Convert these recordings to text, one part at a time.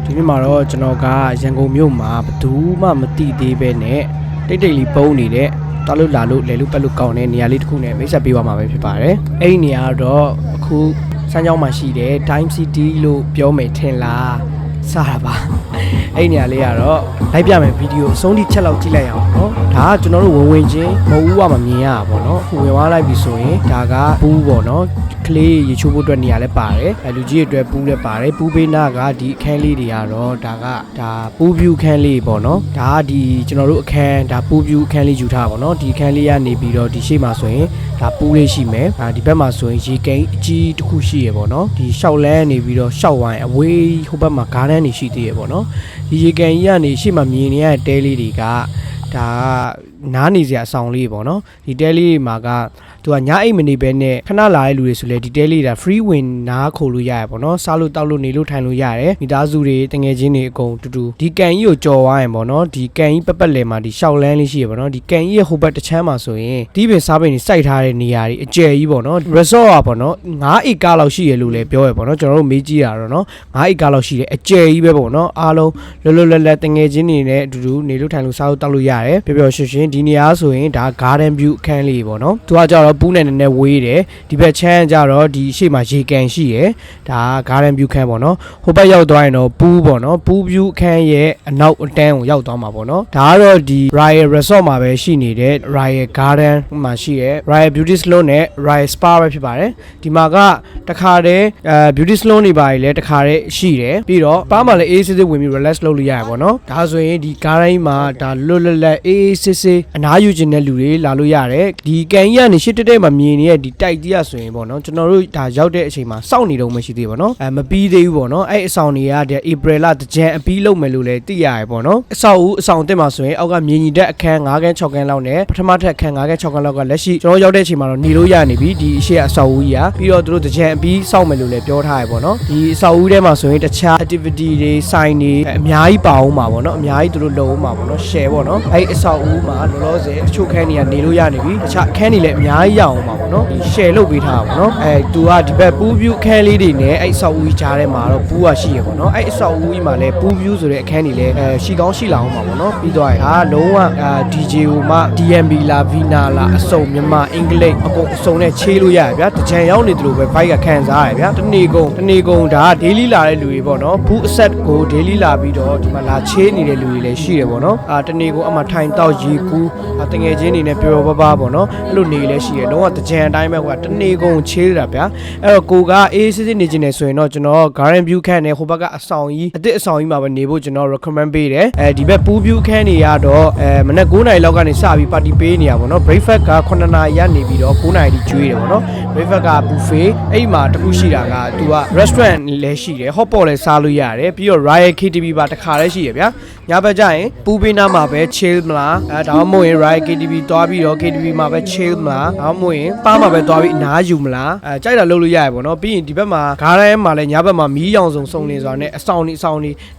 ဒီနေ့မှာတော့ကျွန်တော်ကရန်ကုန်မြို့မှာဘယ်သူမှမသိသေးပဲနဲ့တိတ်တိတ်လေးပုံနေတဲ့တားလို့လာလို့လဲလို့ပတ်လို့ကောင်းတဲ့နေရာလေးတစ်ခုနဲ့မိတ်ဆက်ပေးသွားမှာပဲဖြစ်ပါတယ်အဲ့ဒီနေရာတော့အခုစမ်းကြောင်းမှာရှိတဲ့ Time City လို့ပြောမယ်ထင်လားစားတာပါအဲ့နေရာလေးကတော့လိုက်ပြမယ်ဗီဒီယိုအဆုံးထိချက်လောက်ကြည့်လိုက်အောင်နော်ဒါကကျွန်တော်တို့ဝင်ချင်းမဟုတ်ဘူးကမမြင်ရပါဘောနော်အခုဝင်သွားလိုက်ပြီဆိုရင်ဒါကပူးပေါ့နော်ကလေးရေချိုးဖို့အတွက်နေရာလဲပါတယ်လူကြီးတွေအတွက်ပူးလဲပါတယ်ပူးပေးနာကဒီအခန်းလေးတွေကတော့ဒါပူး view အခန်းလေးပေါ့နော်ဒါကဒီကျွန်တော်တို့အခန်းဒါပူး view အခန်းလေးယူထားပါတော့ဒီအခန်းလေးကနေပြီးတော့ဒီရှေ့မှာဆိုရင်ဒါပူးလေးရှိမယ်ဒီဘက်မှာဆိုရင်ရေကိန်းအကြီးတစ်ခုရှိရပေါ့နော်ဒီရှောက်လန်းနေပြီးတော့ရှောက်ဝိုင်းအဝေးဟိုဘက်မှာဂါးတန်းနေရှိသေးရပေါ့နော်ဒီရေကန်ကြီးကနေရှေ့မှာမြင်နေရတဲ့တဲလေးတွေကဒါနားနေစရာအဆောင်လေးပေါ့နော်ဒီတဲလေးတွေမှာကသူကညအိတ်မနေပဲနဲ့ခဏလာတဲ့လူတွေဆိုလဲဒီတဲလေးဒါ free win နားခိုလို့ရရပေါ့နော်စားလို့တောက်လို့နေလို့ထိုင်လို့ရတယ်မိသားစုတွေတငယ်ချင်းတွေအကုန်တူတူဒီကန်ကြီးကိုကြော်သွားရင်ပေါ့နော်ဒီကန်ကြီးပတ်လည်မှာဒီရှောက်လန်းလေးရှိရပေါ့နော်ဒီကန်ကြီးရဲ့ဟိုဘက်တစ်ချမ်းမှာဆိုရင်ဒီပင်စားပင်တွေစိုက်ထားတဲ့နေရာတွေအကျယ်ကြီးပေါ့နော် resort อ่ะပေါ့နော်9 acre လောက်ရှိရလို့လည်းပြောရပေါ့နော်ကျွန်တော်တို့မေးကြည့်ရတော့နော်9 acre လောက်ရှိတယ်အကျယ်ကြီးပဲပေါ့နော်အားလုံးလွတ်လွတ်လပ်လပ်တငယ်ချင်းတွေနဲ့အတူတူနေလို့ထိုင်လို့စားလို့တောက်လို့ရတယ်ပျော်ပျော်ရွှင်ရွှင်ဒီနေရာဆိုရင်ဒါ garden view အခန်းလေးပေါ့နော်သူကကြတော့ပူးနဲ့နည်းနည်းဝေးတယ်ဒီဘက်ချမ်းကြတော့ဒီရှေ့မှာရေကန်ရှိရယ်ဒါ garden view ခန်းပေါ့နော်ဟိုဘက်ရောက်သွားရင်တော့ပူးပေါ့နော်ပူး view ခန်းရဲ့အနောက်အတန်းကိုရောက်သွားမှာပေါ့နော်ဒါကတော့ဒီ Royal Resort မှာပဲရှိနေတဲ့ Royal Garden မှာရှိရယ် Royal Beauty Salon နဲ့ Royal Spa ပဲဖြစ်ပါတယ်ဒီမှာကတခါတည်းBeauty Salon တွေပါလေတခါတည်းရှိတယ်ပြီးတော့ပါမှာလည်းအေးစစ်စစ်ဝင်ပြီး relax လုပ်လို့ရရပေါ့နော်ဒါဆိုရင်ဒီ garden မှာဒါလွတ်လွတ်လပ်အေးစစ်စစ်အနားယူခြင်းတဲ့လူတွေလာလို့ရတယ်ဒီကန်ကြီးကနေရှစ်တက်တက်မှာမြင်နေတဲ့ဒီတိုက်ကြီးရဆိုရင်ပေါ့နော်ကျွန်တော်တို့ဒါရောက်တဲ့အချိန်မှာစောင့်နေတော့မရှိသေးပေါ့နော်မပြီးသေးဘူးပေါ့နော်အဲ့အဆောင်တွေကဒီ April လတကြံအပြီးလုပ်မယ်လို့လည်းသိရရပေါ့နော်အဆောင်တက်မှာဆိုရင်အောက်ကမြင်ညီတဲ့အခန်း9ခန်း6ခန်းလောက်နဲ့ပထမထပ်အခန်း9ခန်း6ခန်းလောက်ကလက်ရှိကျွန်တော်ရောက်တဲ့အချိန်မှာတော့နေလို့ရနေပြီဒီအရှိအဆောက်အဦကြီးอ่ะပြီးတော့သူတို့တကြံအပြီးစောင့်မယ်လို့လည်းပြောထားရပေါ့နော်ဒီအဆောက်အဦထဲမှာဆိုရင်တခြား activity တွေ sign တွေအများကြီးပါအောင်ပါပေါ့နော်အများကြီးသူတို့လုပ်အောင်ပါပေါ့နော် share ပေါ့နော်အဲ့အဆောက်အဦမှာလောလောဆယ်တချို့ခန်းတွေကနေလို့ရနေပြီတခြားအခန်းတွေလည်းအများကြီးရအောင်ပါပေါ့နော်ဒီ share လုပ်ပေးထားတာပေါ့နော်သူကဒီဘက် pool view အခန်းလေးတွေနဲ့အဲ့အဆောက်အဦကြီးကြားထဲမှာတော့ pool ကရှိရပေါ့နော်အဲ့အဆောက်အဦကြီးမှာလည်း pool view ဆိုတဲ့အခန်းတွေလည်းရှိကောင်းရှိလာအောင်ပါပေါ့နော်ပြီးတော့လုံးဝDJ ဟိုမှ DMB လာ Vina လာအစုံမြန်မာအင်္ဂလိပ်အကုန်အစုံနဲ့ချေးလို့ရတယ်ဗျာတကြံရောက်နေသလိုပဲ vibe ကခံစားရတယ်ဗျာတနေကုန်ဒါ daily လာတဲ့လူတွေပေါ့နော် pool set ကို daily လာပြီးတော့ဒီမှာလာချေးနေတဲ့လူတွေလည်းရှိတယ်ပေါ့နော်တနေကုန်အမှထိုင်တောက်ရေကူးတငယ်ချင်းတွေနဲ့ပျော်ပပပေါ့နော်အဲ့လိုနေလည်းရှိတယ်လုံးဝတကြံအတိုင်းပဲကွာတနေကုန်ချေးတာဗျာအဲ့တော့ကိုကအေးစစ်စစ်နေခြင်းနေဆိုရင်တော့ကျွန်တော် garden view ခန်းနဲ့ဟိုဘက်ကအဆောင်ကြီးအစ်အဆောင်ကြီးမှာပဲနေဖို့ကျွန်တော် recommend ပေးတယ်ဒီဘက် pool view ခန်းတွေကတော့မနက်9:00 နာရီလောက်ကနေစပြီး party ပေးနေရပါတော့ breakfast က9:00 နာရီရနေပြီးတော့9:00 နာရီထိကျွေးတယ်ပေါ့နော် breakfast က buffet အဲ့မှာတခုရှိတာကသူက restaurant လည်းရှိတယ် hot pot လည်းစားလို့ရတယ်ပြီးတော့ Royal KTV ပါတခါလည်းရှိရဗျာညဘက်ကျရင်ပူးပေးနာမှာပဲ chill မလားဒါမှမဟုတ်ရင် Royal KTV သွားပြီးတော့ KTV မှာပဲ chill မလားဒါမှမဟုတ်ရင်ပါမှာပဲသွားပြီးအနားယူမလားကြိုက်တာလုပ်လို့ရရပေါ့နော်ပြီးရင်ဒီဘက်မှာဂါးတိုင်းမှာလည်းညဘက်မှာမီးရောင်စုံနေဆိုတာနဲ့အဆောင်နေ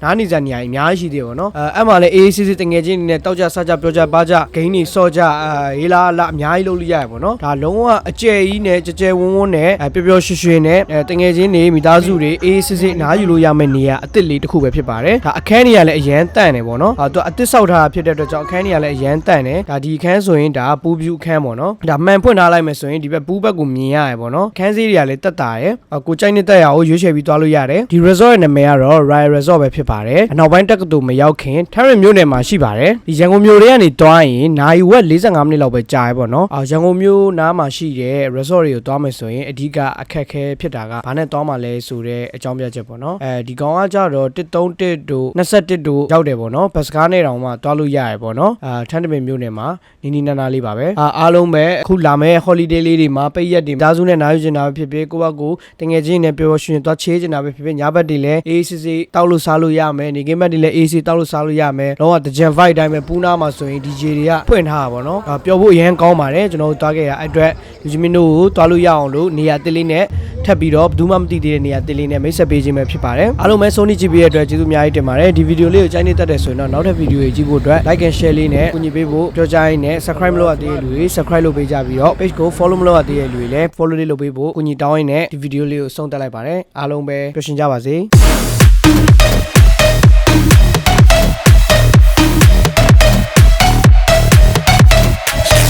နားနေစရာနေရာအများကြီးရှိသေးတယ်ပေါ့နော်အဲ့မှာလည်းအေးစစ်တငယ်ချင်းတွေနဲ့တောက်ကြစားကြပြောကြပါကြဂိမ်းတွေစော့ကြရေးလာအများကြီးလုပ်လို့ရရပေါ့နော်ဒါလုံးဝအကျယ်ကြီးနဲ့ကြဲဝန်းနဲ့ပျော်ပျော်ရွှင်နဲ့တငယ်ချင်းတွေမိသားစုတွေအေးစစ်နားယူလို့ရမယ့်နေရာအစ်စ်လေးတစ်ခုပဲဖြစ်ပါတယ်ဒါအခန်းတွေကလည်းအရန်တန့်တယ်ပေါ့နော်သူအစ်စ်ဆောက်ထားတာဖြစ်တဲ့အတွက်ကြောင့်အခန်းတွေကလည်းအရန်တန့်တယ်ဒါဒီအခန်းဆိုရင်ဒါပူး view အခန်းပေါ့နော်ဒါမှန်ဖွင့်ထားလိုက်မယ်ဆိုရင်ဒီဘက်ပူးဘက်ကိုမြင်ရရပေါ့နော်အခန်းစည်းတွေကလည်းတက်တာရယ်ကိုကြိုက်နေတဲ့ရာကိုရွေးချယ်ပြီးသွားလို့ရတယ်ဒီ resort ရဲ့နာမည်ကတော့ Royal Resort ပဲဖြစ်ပါတယ်အနောက်ပိုင်းတက္ကသိုလ်မရောက်ခင်ထရင်မြို့နယ်မှာရှိပါတယ်ဒီရန်ကုန်မြို့ထဲကနေတွားရင်နိုင်ဝက်45မိနစ်လောက်ပဲကြာရပေါ့နော်ရန်ကုန်မြို့နားမှာရှိတဲ့ resort တွေကိုတွားမယ်ဆိုရင်အဓိကအခက်ခဲဖြစ်တာကဘာနဲ့တွားမှာလဲဆိုတဲ့အကြောင်းပြချက်ပေါ့နော်ဒီကောင်ကကြတော့131တို့21တို့ရောက်တယ်ပေါ့နော်ဘတ်စကားနဲ့တောင်မှတွားလို့ရရပေါ့နော်ထန်းတပင်မြို့နယ်မှာနီနာလေးပါပဲအားလုံးပဲအခုလာမဲ့ holiday လေးတွေမှာပိတ်ရက်တွေသားစုနဲ့နားယူချင်တာပဲဖြစ်ဖြစ်ကိုယ့်ဘက်ကိုတငယ်ချင်းနဲ့ပျော်ရွှင်သွားချေးချင်တာပဲဖြစ်ဖြစ်ညဘက်တွေလည်းအေးစစ်စစ်တောက်လို့စားလို့ရမယ်နေကင်းဘက်တွေလည်းအေးစစ်တောက်လို့စားလို့ရမယ်တော့တကြံ vibe တိုင်းပဲပူးနာမှာဆိုရင် DJ တွေကဖွင့်ထားတာပေါ့နော်ပျော်ဖို့အရန်ကောင်းပါတယ်ကျွန်တော်တို့တွားခဲ့ရအဲ့အတွက်လူကြီးမင်းတို့ကိုတွားလို့ရအောင်လို့နေရာတစ်လေးနဲ့ထပ်ပြီးတော့ဘယ်သူမှမသိသေးတဲ့နေရာတစ်လေးနဲ့မိတ်ဆက်ပေးခြင်းပဲဖြစ်ပါတယ်အားလုံးပဲဆုံးဖြတ်ကြည့်ပေးရတဲ့အတွက်ကျေးဇူးအများကြီးတင်ပါတယ်ဒီဗီဒီယိုလေးကိုကြိုက်နေတတ်တယ်ဆိုရင်တော့နောက်ထပ်ဗီဒီယိုတွေကြည့်ဖို့အတွက် like and share လေးနဲ့ကူညီပေးဖို့ပြောကြရင်းနဲ့ subscribe မလုပ်ရသေးတဲ့လူတွေ subscribe လုပ်ပေးကြပြီးတော့ page ကို follow မလုပ်ရသေးတဲ့လူတွေလည်း follow လေးလုပ်ပေးဖို့ကူညီတောင်းရင်းနဲ့ဒီဗီဒီယိုလေးကိုဆုံးသက်လိုက်ပါတယ်အားလုံးပဲပျော်ရွှင်ကြပါစေ